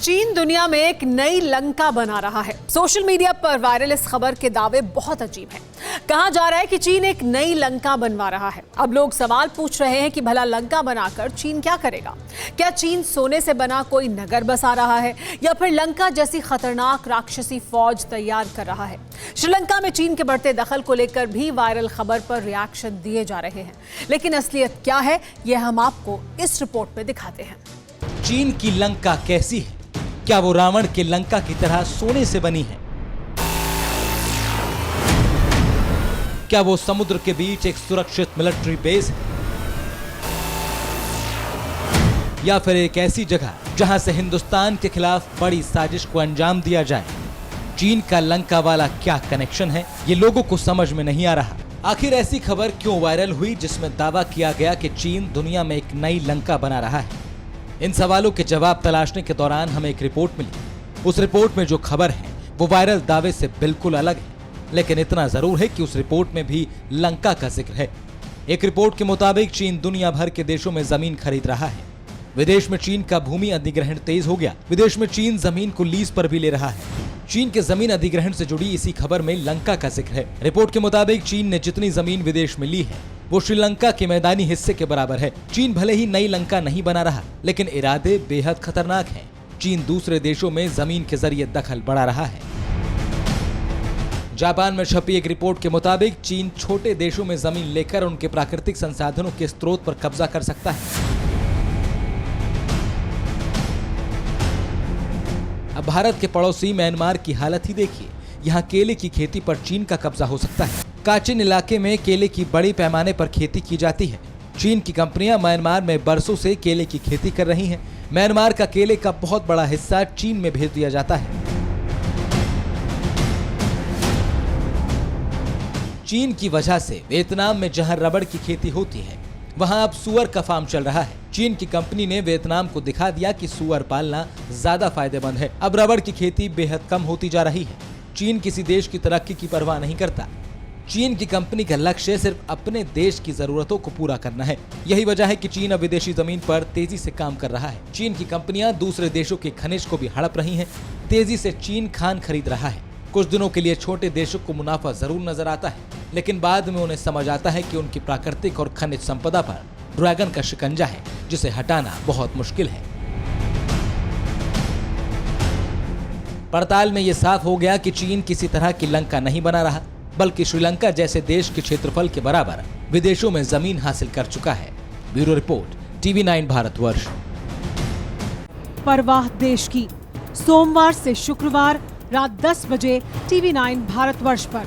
चीन दुनिया में एक नई लंका बना रहा है। सोशल मीडिया पर वायरल इस खबर के दावे बहुत अजीब हैं। कहा जा रहा है कि चीन एक नई लंका बनवा रहा है। अब लोग सवाल पूछ रहे हैं कि भला लंका बनाकर चीन क्या करेगा? क्या चीन सोने से बना कोई नगर बसा रहा है या फिर लंका जैसी खतरनाक राक्षसी फौज तैयार कर रहा है? श्रीलंका में चीन के बढ़ते दखल को लेकर भी वायरल खबर पर रिएक्शन दिए जा रहे हैं, लेकिन असलियत क्या है यह हम आपको इस रिपोर्ट में दिखाते हैं। चीन की लंका कैसी है? क्या वो रावण के लंका की तरह सोने से बनी है? क्या वो समुद्र के बीच एक सुरक्षित मिलिट्री बेस है या फिर एक ऐसी जगह जहां से हिंदुस्तान के खिलाफ बड़ी साजिश को अंजाम दिया जाए? चीन का लंका वाला क्या कनेक्शन है, ये लोगों को समझ में नहीं आ रहा। आखिर ऐसी खबर क्यों वायरल हुई जिसमें दावा किया गया कि चीन दुनिया में एक नई लंका बना रहा है? इन सवालों के जवाब तलाशने के दौरान हमें एक रिपोर्ट मिली। उस रिपोर्ट में जो खबर है वो वायरल दावे से बिल्कुल अलग है, लेकिन इतना जरूर है कि उस रिपोर्ट में भी लंका का जिक्र है। एक रिपोर्ट के मुताबिक चीन दुनिया भर के देशों में जमीन खरीद रहा है। विदेश में चीन का भूमि अधिग्रहण तेज हो गया। विदेश में चीन जमीन को लीज पर भी ले रहा है। चीन के जमीन अधिग्रहण से जुड़ी इसी खबर में लंका का जिक्र है। रिपोर्ट के मुताबिक चीन ने जितनी जमीन विदेश में ली है वो श्रीलंका के मैदानी हिस्से के बराबर है। चीन भले ही नई लंका नहीं बना रहा, लेकिन इरादे बेहद खतरनाक हैं। चीन दूसरे देशों में जमीन के जरिए दखल बढ़ा रहा है। जापान में छपी एक रिपोर्ट के मुताबिक चीन छोटे देशों में जमीन लेकर उनके प्राकृतिक संसाधनों के स्रोत पर कब्जा कर सकता है। अब भारत के पड़ोसी म्यांमार की हालत ही देखिए। यहाँ केले की खेती पर चीन का कब्जा हो सकता है। काचिन इलाके में केले की बड़ी पैमाने पर खेती की जाती है। चीन की कंपनियां म्यांमार में बरसों से केले की खेती कर रही हैं। म्यांमार का केले का बहुत बड़ा हिस्सा चीन में भेज दिया जाता है। चीन की वजह से वियतनाम में जहां रबड़ की खेती होती है वहां अब सुअर का फार्म चल रहा है। चीन की कंपनी ने वियतनाम को दिखा दिया कि सुअर पालना ज्यादा फायदेमंद है। अब रबड़ की खेती बेहद कम होती जा रही है। चीन किसी देश की तरक्की की परवाह नहीं करता। चीन की कंपनी का लक्ष्य सिर्फ अपने देश की जरूरतों को पूरा करना है। यही वजह है कि चीन अब विदेशी जमीन पर तेजी से काम कर रहा है। चीन की कंपनियां दूसरे देशों के खनिज को भी हड़प रही हैं। तेजी से चीन खान खरीद रहा है। कुछ दिनों के लिए छोटे देशों को मुनाफा जरूर नजर आता है, लेकिन बाद में उन्हें समझ आता है कि उनकी प्राकृतिक और खनिज संपदा पर ड्रैगन का शिकंजा है, जिसे हटाना बहुत मुश्किल है। पड़ताल में ये साफ हो गया कि चीन किसी तरह की लंका नहीं बना रहा, बल्कि श्रीलंका जैसे देश के क्षेत्रफल के बराबर विदेशों में जमीन हासिल कर चुका है। Bureau report, TV9 Bharatvarsh. परवाह देश की, सोमवार से शुक्रवार रात 10 बजे TV9 भारतवर्ष पर।